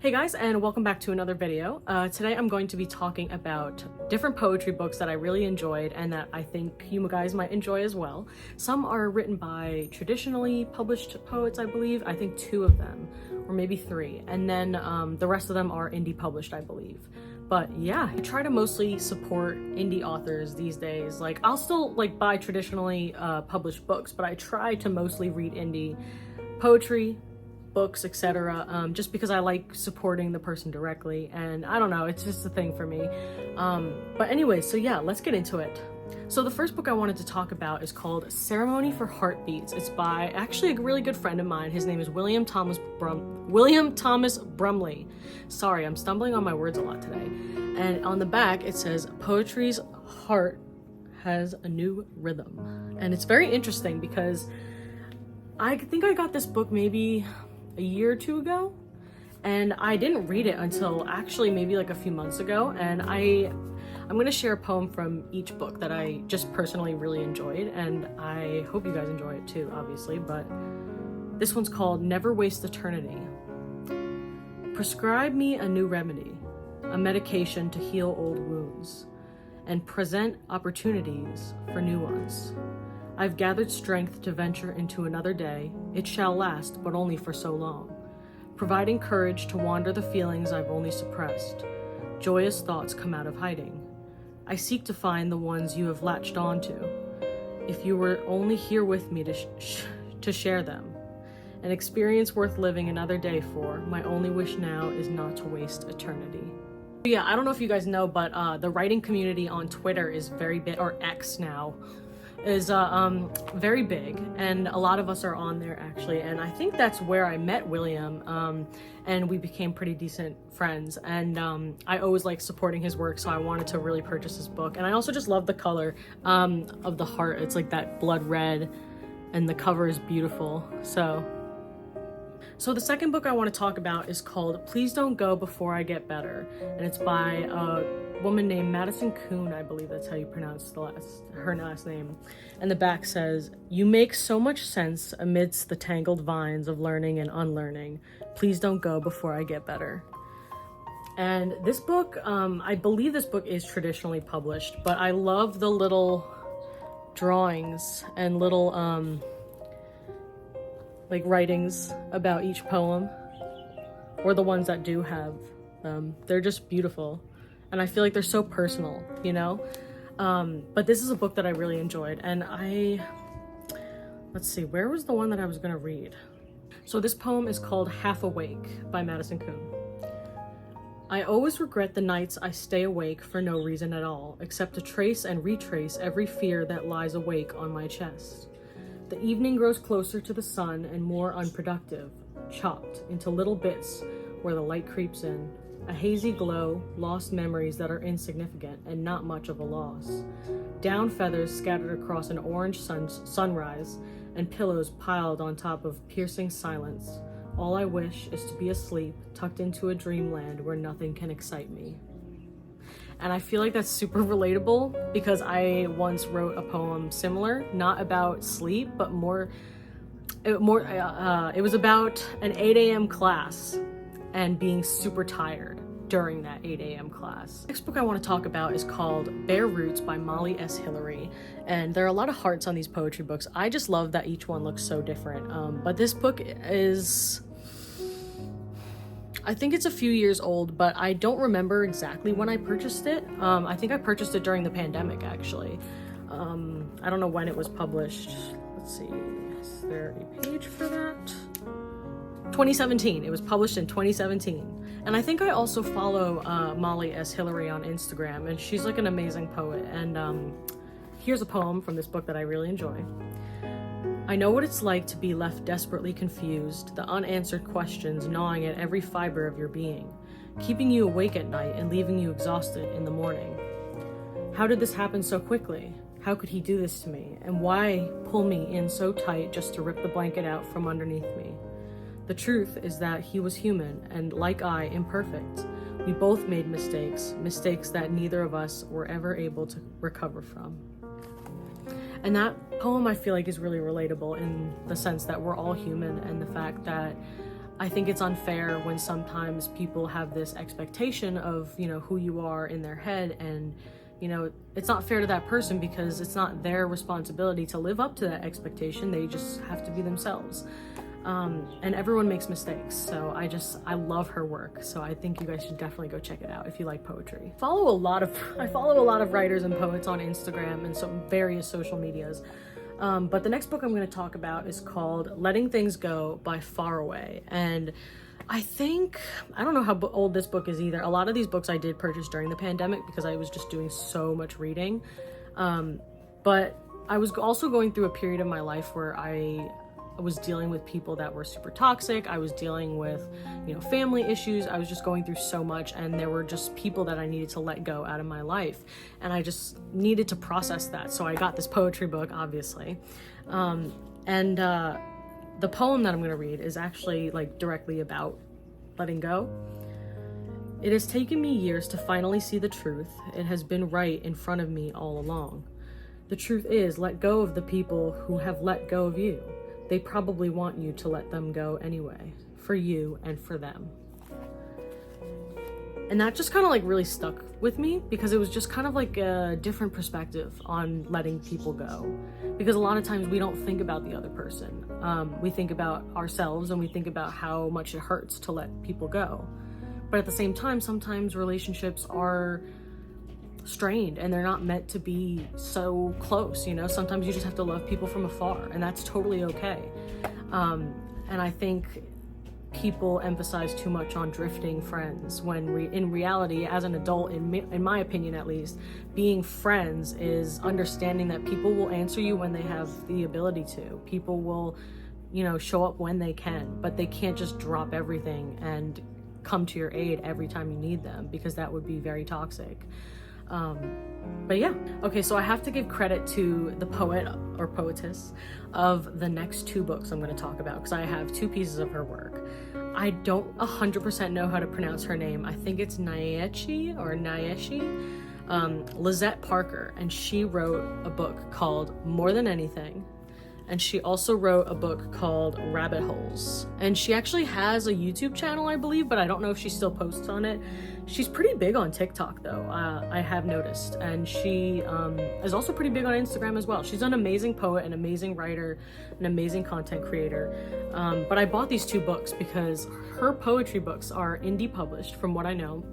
Hey guys, and welcome back to another video. Today I'm going to be talking about different poetry books that I really enjoyed and that I think you guys might enjoy as well. Some are written by traditionally published poets, I believe. I think 2 of them, or maybe 3. And then the rest of them are indie published, I believe. But yeah, I try to mostly support indie authors these days. Like, I'll still buy traditionally published books, but I try to mostly read indie poetry, books, etc. Just because I like supporting the person directly, and I don't know, it's just a thing for me. But anyway, so yeah, let's get into it. So the first book I wanted to talk about is called Ceremony for Heartbeats. It's by actually a really good friend of mine. His name is William Thomas Brumley. Sorry, I'm stumbling on my words a lot today. And on the back it says, "Poetry's heart has a new rhythm." And it's very interesting because I think I got this book maybe a year or 2 ago, and I didn't read it until actually maybe like a few months ago, and I'm going to share a poem from each book that I just personally really enjoyed, and I hope you guys enjoy it too, obviously. But this one's called Never Waste Eternity. Prescribe me a new remedy, a medication to heal old wounds and present opportunities for new ones. I've gathered strength to venture into another day. It shall last, but only for so long, providing courage to wander the feelings I've only suppressed. Joyous thoughts come out of hiding. I seek to find the ones you have latched onto. If you were only here with me to share them, an experience worth living another day for. My only wish now is not to waste eternity. Yeah, I don't know if you guys know, but the writing community on Twitter is very big, or X now, is very big, and a lot of us are on there actually, and I think that's where I met William, and we became pretty decent friends, and I always like supporting his work, so I wanted to really purchase his book. And I also just love the color of the heart. It's like that blood red, and the cover is beautiful. So the second book I want to talk about is called Please Don't Go Before I Get Better, and it's by a woman named Madison Kuhn, I believe that's how you pronounce her last name. And the back says, "You make so much sense amidst the tangled vines of learning and unlearning. Please don't go before I get better." And this book, I believe this book is traditionally published, but I love the little drawings and little writings about each poem, or the ones that do have them. They're just beautiful, and I feel like they're so personal, you know? But this is a book that I really enjoyed, and let's see, where was the one that I was gonna read? So this poem is called Half Awake by Madison Kuhn. I always regret the nights I stay awake for no reason at all, except to trace and retrace every fear that lies awake on my chest. The evening grows closer to the sun and more unproductive, chopped into little bits where the light creeps in. A hazy glow, lost memories that are insignificant and not much of a loss. Down feathers scattered across an orange sunrise, and pillows piled on top of piercing silence. All I wish is to be asleep, tucked into a dreamland where nothing can excite me. And I feel like that's super relatable because I once wrote a poem similar, not about sleep, but it was about an 8 a.m. class and being super tired during that 8 a.m. class. Next book I want to talk about is called Bare Roots by Molly S. Hillary. And there are a lot of hearts on these poetry books. I just love that each one looks so different. But this book is, I think it's a few years old, but I don't remember exactly when I purchased it. I think I purchased it during the pandemic, actually. I don't know when it was published. Let's see, is there a page for that? 2017. It was published in 2017. And I think I also follow Molly S. Hillary on Instagram, and she's like an amazing poet. And here's a poem from this book that I really enjoy. I know what it's like to be left desperately confused, the unanswered questions gnawing at every fiber of your being, keeping you awake at night and leaving you exhausted in the morning. How did this happen so quickly? How could he do this to me? And why pull me in so tight just to rip the blanket out from underneath me? The truth is that he was human and, like I, imperfect. We both made mistakes that neither of us were ever able to recover from. And that poem I feel like is really relatable in the sense that we're all human, and the fact that I think it's unfair when sometimes people have this expectation of, who you are in their head, and it's not fair to that person because it's not their responsibility to live up to that expectation. They just have to be themselves. And everyone makes mistakes. So I love her work. So I think you guys should definitely go check it out if you like poetry. I follow a lot of writers and poets on Instagram and some various social medias. But the next book I'm going to talk about is called Letting Things Go by Faraway. And I don't know how old this book is either. A lot of these books I did purchase during the pandemic because I was just doing so much reading. But I was also going through a period of my life where I was dealing with people that were super toxic. I was dealing with, family issues. I was just going through so much, and there were just people that I needed to let go out of my life. And I just needed to process that. So I got this poetry book, obviously. The poem that I'm going to read is actually directly about letting go. It has taken me years to finally see the truth. It has been right in front of me all along. The truth is, let go of the people who have let go of you. They probably want you to let them go anyway, for you and for them. And that just kind of really stuck with me because it was just kind of a different perspective on letting people go. Because a lot of times we don't think about the other person. We think about ourselves and we think about how much it hurts to let people go. But at the same time, sometimes relationships are strained and they're not meant to be so close. Sometimes you just have to love people from afar, and that's totally okay. And I think people emphasize too much on drifting friends when in reality, as an adult, in my opinion at least, being friends is understanding that people will answer you when they have the ability to. People will show up when they can, but they can't just drop everything and come to your aid every time you need them, because that would be very toxic. But yeah, okay, so I have to give credit to the poet or poetess of the next two books I'm going to talk about, because I have two pieces of her work. I don't 100% know how to pronounce her name. I think it's Nyeshi, Lizette Parker, and she wrote a book called More Than Anything. And she also wrote a book called Rabbit Holes. And she actually has a YouTube channel, I believe, but I don't know if she still posts on it. She's pretty big on TikTok, though, I have noticed. And she is also pretty big on Instagram as well. She's an amazing poet, an amazing writer, an amazing content creator. But I bought these two books because her poetry books are indie published, from what I know.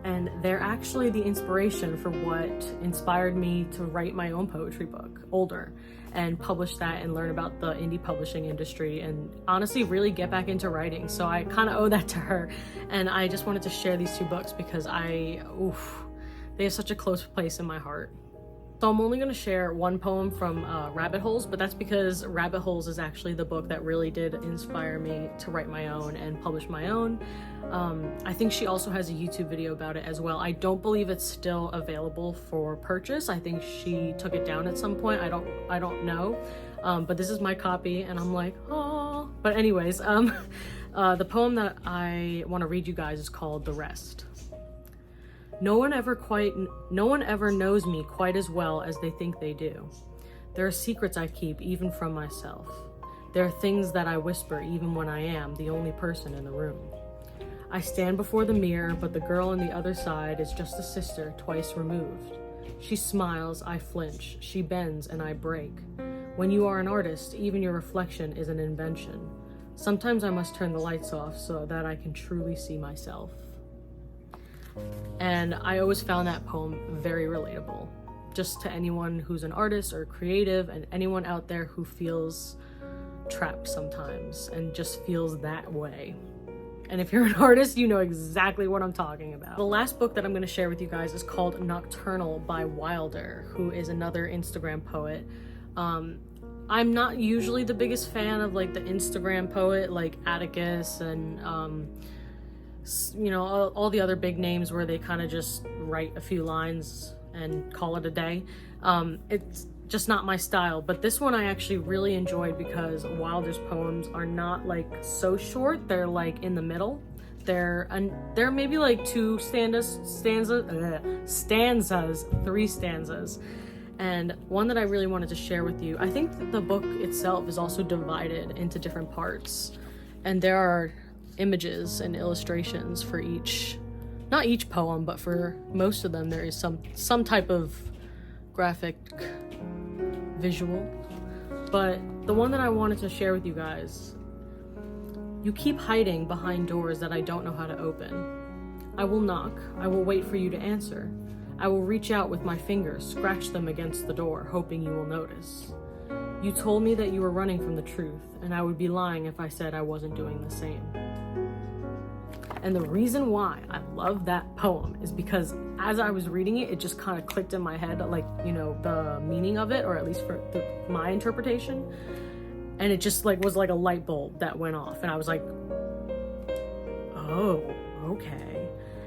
And they're actually the inspiration for what inspired me to write my own poetry book, Older, and publish that and learn about the indie publishing industry and honestly really get back into writing. So I kind of owe that to her. And I just wanted to share these two books because they have such a close place in my heart. So I'm only going to share one poem from Rabbit Holes, but that's because Rabbit Holes is actually the book that really did inspire me to write my own and publish my own. I think she also has a YouTube video about it as well. I don't believe it's still available for purchase. I think she took it down at some point. I don't know. But this is my copy and I'm like, oh. But anyways, the poem that I want to read you guys is called The Rest. No one ever knows me quite as well as they think they do. There are secrets I keep even from myself. There are things that I whisper even when I am the only person in the room. I stand before the mirror, but the girl on the other side is just a sister twice removed. She smiles, I flinch. She bends, and I break. When you are an artist, even your reflection is an invention. Sometimes I must turn the lights off so that I can truly see myself. And I always found that poem very relatable, just to anyone who's an artist or creative, and anyone out there who feels trapped sometimes and just feels that way. And if you're an artist, you know exactly what I'm talking about. The last book that I'm going to share with you guys is called Nocturnal by Wilder, who is another Instagram poet. I'm not usually the biggest fan of the Instagram poet like Atticus and all the other big names where they kind of just write a few lines and call it a day. It's just not my style, but this one I actually really enjoyed because Wilder's poems are not so short. They're in the middle. They're maybe 2 stanzas, 3 stanzas. And one that I really wanted to share with you, I think that the book itself is also divided into different parts. And there are images and illustrations for each, not each poem, but for most of them there is some type of graphic visual. But the one that I wanted to share with you guys: you keep hiding behind doors that I don't know how to open. I will knock. I will wait for you to answer. I will reach out with my fingers, scratch them against the door, hoping you will notice. You told me that you were running from the truth, and I would be lying if I said I wasn't doing the same. And the reason why I love that poem is because as I was reading it, it just kind of clicked in my head, like, you know, the meaning of it, or at least for my interpretation. And it just like was like a light bulb that went off, and I was like, oh, okay.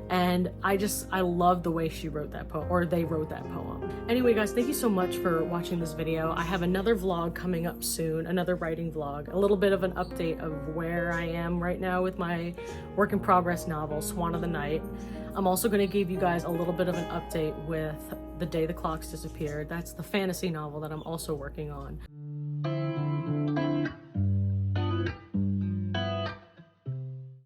And I love the way she wrote that poem, or they wrote that poem. Anyway, guys, thank you so much for watching this video. I have another vlog coming up soon, another writing vlog, a little bit of an update of where I am right now with my work in progress novel, Swan of the Night. I'm also going to give you guys a little bit of an update with The Day the Clocks Disappeared. That's the fantasy novel that I'm also working on.